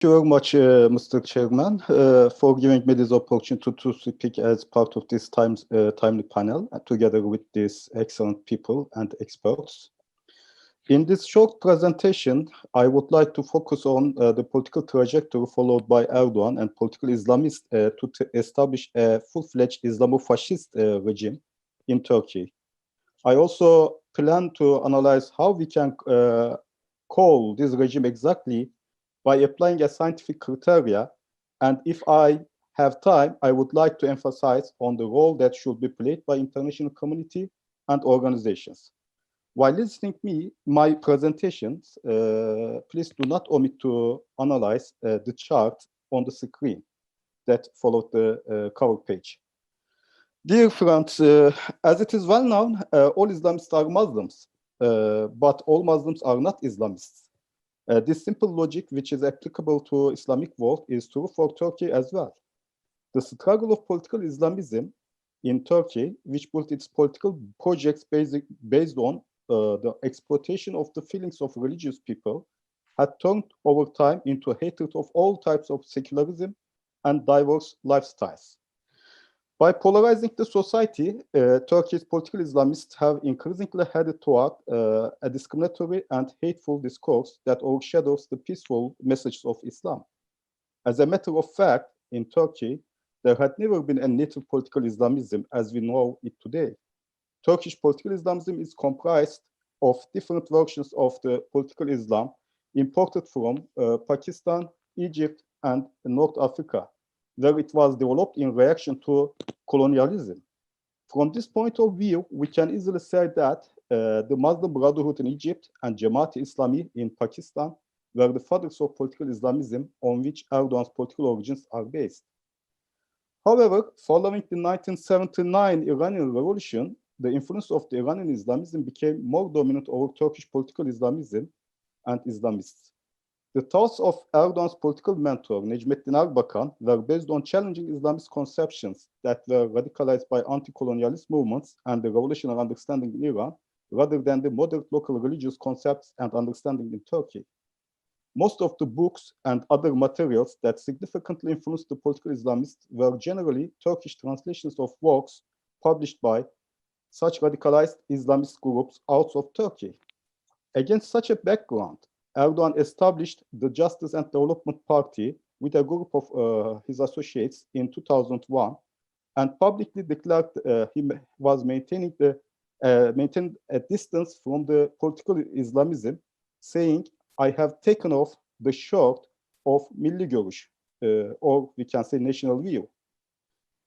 Thank you very much, Mr. Chairman, for giving me this opportunity to speak as part of this timely panel, together with these excellent people and experts. In this short presentation, I would like to focus on the political trajectory followed by Erdogan and political Islamists to establish a full-fledged Islamo-fascist regime in Turkey. I also plan to analyze how we can call this regime exactly by applying a scientific criteria, and if I have time, I would like to emphasize on the role that should be played by international community and organizations. While listening to my presentations, please do not omit to analyze the chart on the screen that followed the cover page. Dear friends, as it is well known, all Islamists are Muslims, but all Muslims are not Islamists. This simple logic, which is applicable to Islamic world, is true for Turkey as well. The struggle of political Islamism in Turkey, which built its political projects based on the exploitation of the feelings of religious people, had turned over time into hatred of all types of secularism and diverse lifestyles. By polarizing the society, Turkey's political Islamists have increasingly headed toward a discriminatory and hateful discourse that overshadows the peaceful messages of Islam. As a matter of fact, in Turkey, there had never been a native political Islamism as we know it today. Turkish political Islamism is comprised of different versions of the political Islam imported from Pakistan, Egypt, and North Africa, where it was developed in reaction to colonialism. From this point of view, we can easily say that the Muslim Brotherhood in Egypt and Jamaat-e-Islami in Pakistan were the fathers of political Islamism on which Erdogan's political origins are based. However, following the 1979 Iranian Revolution, the influence of the Iranian Islamism became more dominant over Turkish political Islamism and Islamists. The thoughts of Erdogan's political mentor, Necmettin Erbakan, were based on challenging Islamist conceptions that were radicalized by anti-colonialist movements and the revolutionary understanding in Iran, rather than the moderate local religious concepts and understanding in Turkey. Most of the books and other materials that significantly influenced the political Islamists were generally Turkish translations of works published by such radicalized Islamist groups out of Turkey. Against such a background, Erdogan established the Justice and Development Party with a group of his associates in 2001 and publicly declared he was maintained a distance from the political Islamism, saying, "I have taken off the shirt of Milli Görüş," or we can say national view.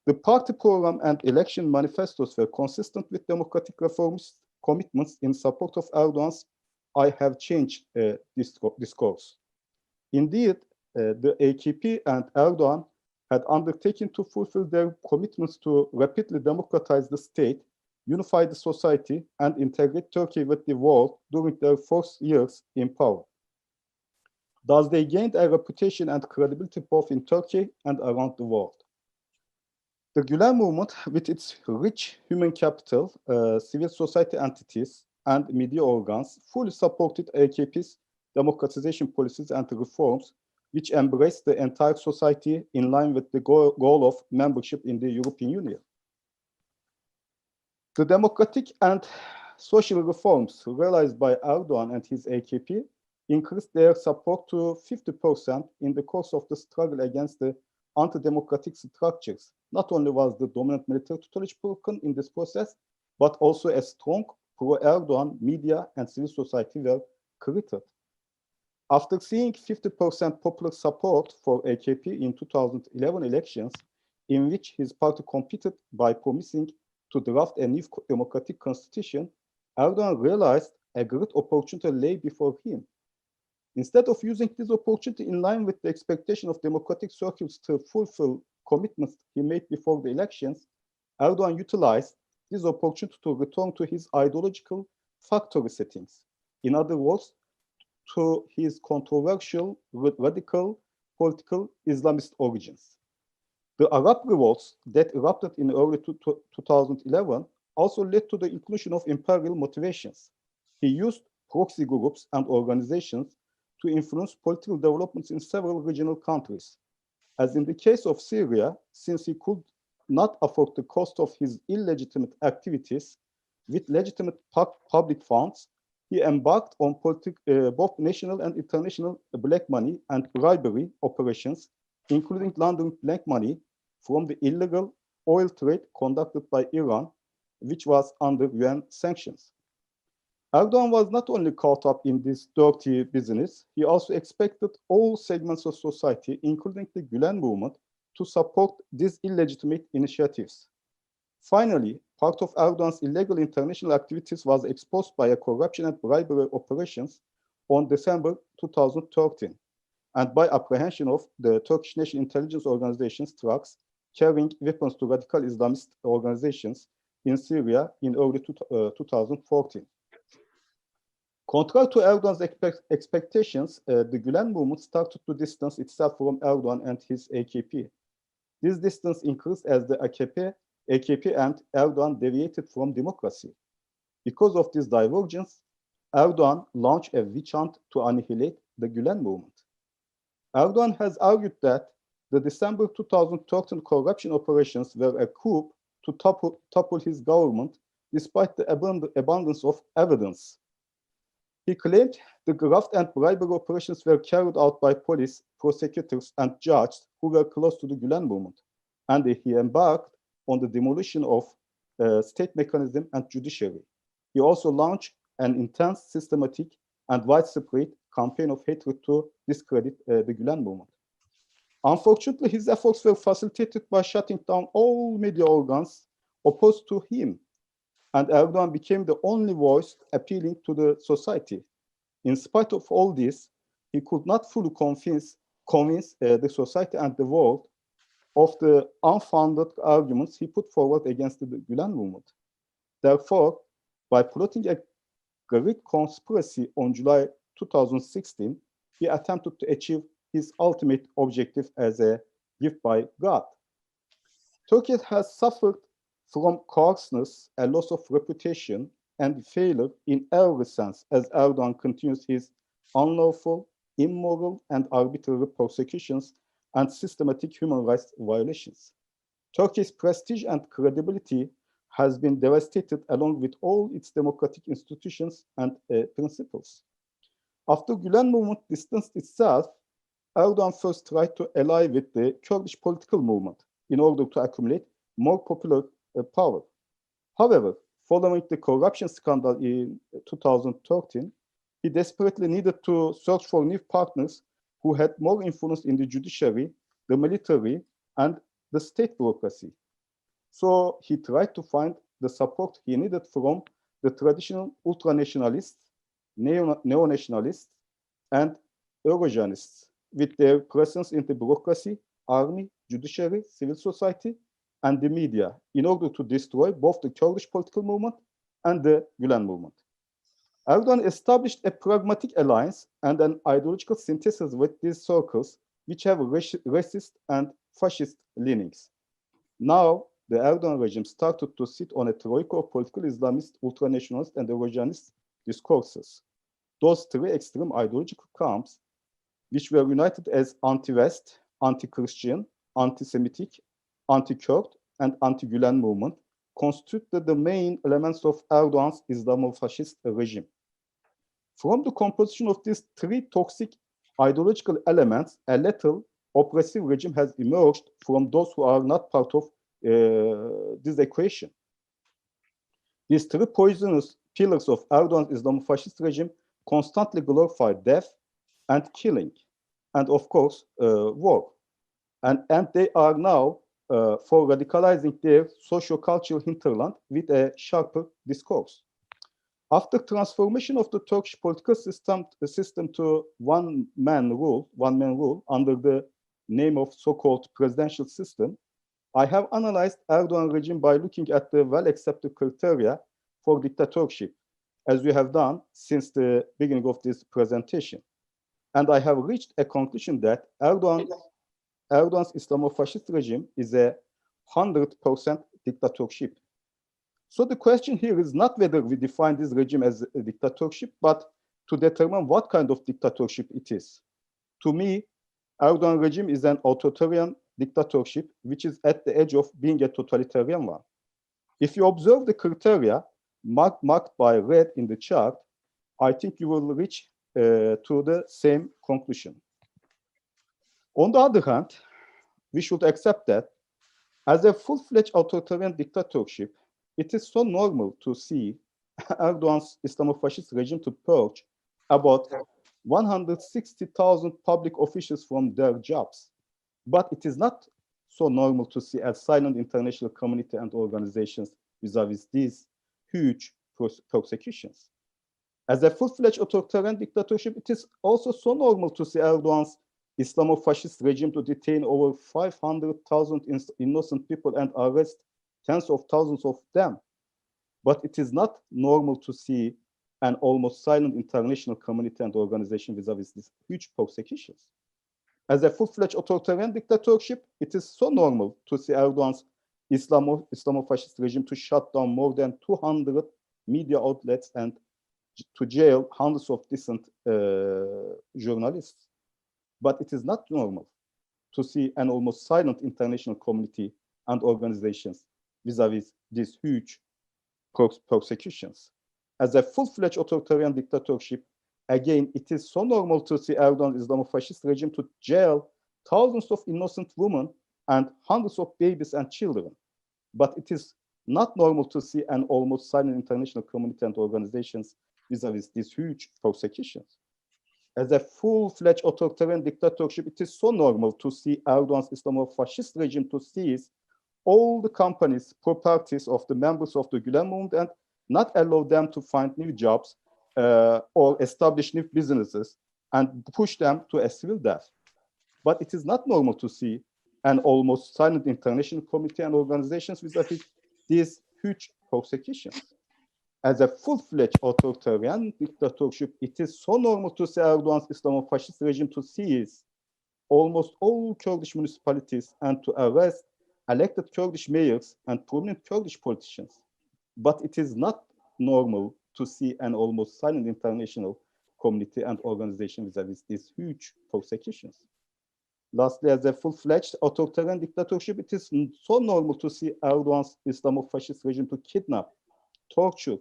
The party program and election manifestos were consistent with democratic reformist commitments in support of Erdogan's "I have changed" discourse. Indeed, the AKP and Erdogan had undertaken to fulfill their commitments to rapidly democratize the state, unify the society, and integrate Turkey with the world during their first years in power. Thus, they gained a reputation and credibility both in Turkey and around the world. The Gulen movement, with its rich human capital, civil society entities, and media organs, fully supported AKP's democratization policies and reforms, which embraced the entire society in line with the goal of membership in the European Union. The democratic and social reforms realized by Erdogan and his AKP increased their support to 50% in the course of the struggle against the anti-democratic structures. Not only was the dominant military tutelage broken in this process, but also a strong pro-Erdogan media and civil society were created. After seeing 50% popular support for AKP in 2011 elections, in which his party competed by promising to draft a new democratic constitution, Erdogan realized a great opportunity lay before him. Instead of using this opportunity in line with the expectation of democratic circles to fulfill commitments he made before the elections, Erdogan utilized this opportunity to return to his ideological factory settings. In other words, to his controversial, radical, political Islamist origins. The Arab revolts that erupted in early 2011 also led to the inclusion of imperial motivations. He used proxy groups and organizations to influence political developments in several regional countries. As in the case of Syria, since he could not afford the cost of his illegitimate activities with legitimate public funds, he embarked on both national and international black money and bribery operations, including laundering black money from the illegal oil trade conducted by Iran, which was under UN sanctions. Erdogan was not only caught up in this dirty business, he also expected all segments of society, including the Gulen movement, to support these illegitimate initiatives. Finally, part of Erdogan's illegal international activities was exposed by a corruption and bribery operations on December 2013, and by apprehension of the Turkish National Intelligence Organization's trucks carrying weapons to radical Islamist organizations in Syria in early 2014. Contrary to Erdogan's expectations, the Gulen movement started to distance itself from Erdogan and his AKP. This distance increased as the AKP and Erdogan deviated from democracy. Because of this divergence, Erdogan launched a witch hunt to annihilate the Gulen movement. Erdogan has argued that the December 2013 corruption operations were a coup to topple his government, despite the abundance of evidence. He claimed the graft and bribery operations were carried out by police, prosecutors, and judges who were close to the Gulen movement, and he embarked on the demolition of state mechanism and judiciary. He also launched an intense, systematic, and widespread campaign of hatred to discredit the Gulen movement. Unfortunately, his efforts were facilitated by shutting down all media organs opposed to him, and Erdogan became the only voice appealing to the society. In spite of all this, he could not fully convince the society and the world of the unfounded arguments he put forward against the Gulen movement. Therefore, by plotting a great conspiracy on July 2016, he attempted to achieve his ultimate objective as a gift by God. Turkey has suffered from coarseness, a loss of reputation, and failure in every sense as Erdogan continues his unlawful, immoral, and arbitrary persecutions and systematic human rights violations. Turkey's prestige and credibility has been devastated along with all its democratic institutions and principles. After Gulen movement distanced itself, Erdogan first tried to ally with the Kurdish political movement in order to accumulate more popular power. However, following the corruption scandal in 2013, he desperately needed to search for new partners who had more influence in the judiciary, the military, and the state bureaucracy. So he tried to find the support he needed from the traditional ultranationalists, neo-nationalists, and Eurojanists, with their presence in the bureaucracy, army, judiciary, civil society, and the media, in order to destroy both the Kurdish political movement and the Gulen movement. Erdogan established a pragmatic alliance and an ideological synthesis with these circles, which have racist and fascist leanings. Now, the Erdogan regime started to sit on a troika of political Islamist, ultranationalist, and Eurojanist discourses. Those three extreme ideological camps, which were united as anti-West, anti-Christian, anti-Semitic, anti-Kurd, and anti-Gulen movement, constituted the main elements of Erdogan's Islamo-fascist regime. From the composition of these three toxic ideological elements, a lethal, oppressive regime has emerged from those who are not part of this equation. These three poisonous pillars of Erdogan's Islamo-fascist regime constantly glorify death and killing, and of course, war. And they are now for radicalizing their socio-cultural hinterland with a sharper discourse. After transformation of the Turkish political system to one-man rule under the name of so-called presidential system, I have analyzed Erdogan regime by looking at the well-accepted criteria for dictatorship, as we have done since the beginning of this presentation. And I have reached a conclusion that Erdogan's Islamo-fascist regime is a 100% dictatorship. So the question here is not whether we define this regime as a dictatorship, but to determine what kind of dictatorship it is. To me, Erdogan regime is an authoritarian dictatorship which is at the edge of being a totalitarian one. If you observe the criteria marked by red in the chart, I think you will reach to the same conclusion. On the other hand, we should accept that as a full-fledged authoritarian dictatorship, it is so normal to see Erdogan's Islamofascist regime to purge about 160,000 public officials from their jobs. But it is not so normal to see a silent international community and organizations vis-a-vis these huge persecutions. As a full-fledged authoritarian dictatorship, it is also so normal to see Erdogan's Islamofascist regime to detain over 500,000 innocent people and arrest tens of thousands of them. But it is not normal to see an almost silent international community and organization vis-a-vis these huge persecutions. As a full-fledged authoritarian dictatorship, it is so normal to see Erdogan's Islamofascist regime to shut down more than 200 media outlets and to jail hundreds of decent journalists. But it is not normal to see an almost silent international community and organizations vis-a-vis these huge persecutions. As a full-fledged authoritarian dictatorship, again, it is so normal to see Erdogan's Islamofascist regime to jail thousands of innocent women and hundreds of babies and children. But it is not normal to see an almost silent international community and organizations vis-a-vis these huge persecutions. As a full-fledged authoritarian dictatorship, it is so normal to see Erdogan's Islamofascist regime to seize all the companies, properties of the members of the Gulen movement and not allow them to find new jobs or establish new businesses and push them to a civil death. But it is not normal to see an almost silent international committee and organizations vis-a-vis these huge persecutions. As a full-fledged authoritarian dictatorship, it is so normal to see Erdogan's Islamofascist regime to seize almost all Kurdish municipalities and to arrest elected Kurdish mayors and prominent Kurdish politicians. But it is not normal to see an almost silent international community and organization vis-a-vis these huge persecutions. Lastly, as a full-fledged authoritarian dictatorship, it is so normal to see Erdogan's Islamofascist regime to kidnap, torture,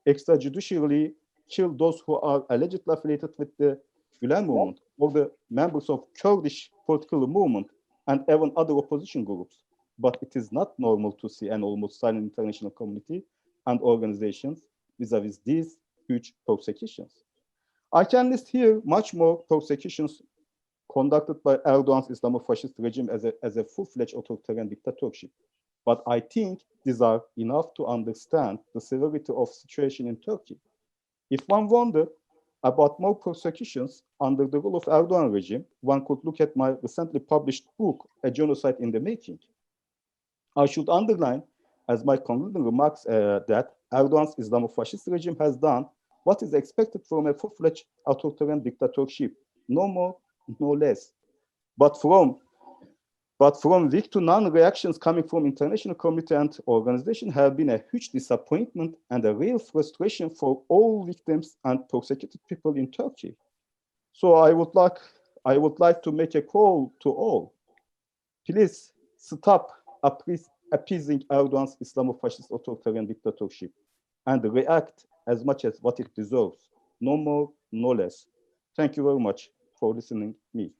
extrajudicially kill those who are allegedly affiliated with the Gulen movement or the members of Kurdish political movement and even other opposition groups. But it is not normal to see an almost silent international community and organizations vis-a-vis these huge persecutions. I can list here much more persecutions conducted by Erdogan's Islamofascist regime as a full-fledged authoritarian dictatorship. But I think these are enough to understand the severity of the situation in Turkey. If one wondered about more persecutions under the rule of Erdogan regime, one could look at my recently published book, A Genocide in the Making. I should underline, as my concluding remarks, that Erdogan's Islamofascist regime has done what is expected from a full-fledged authoritarian dictatorship, no more, no less. But from weak to none reactions coming from international community and organization have been a huge disappointment and a real frustration for all victims and persecuted people in Turkey. So I would like to make a call to all. Please stop appeasing Erdogan's Islamofascist authoritarian dictatorship and react as much as what it deserves. No more, no less. Thank you very much for listening to me.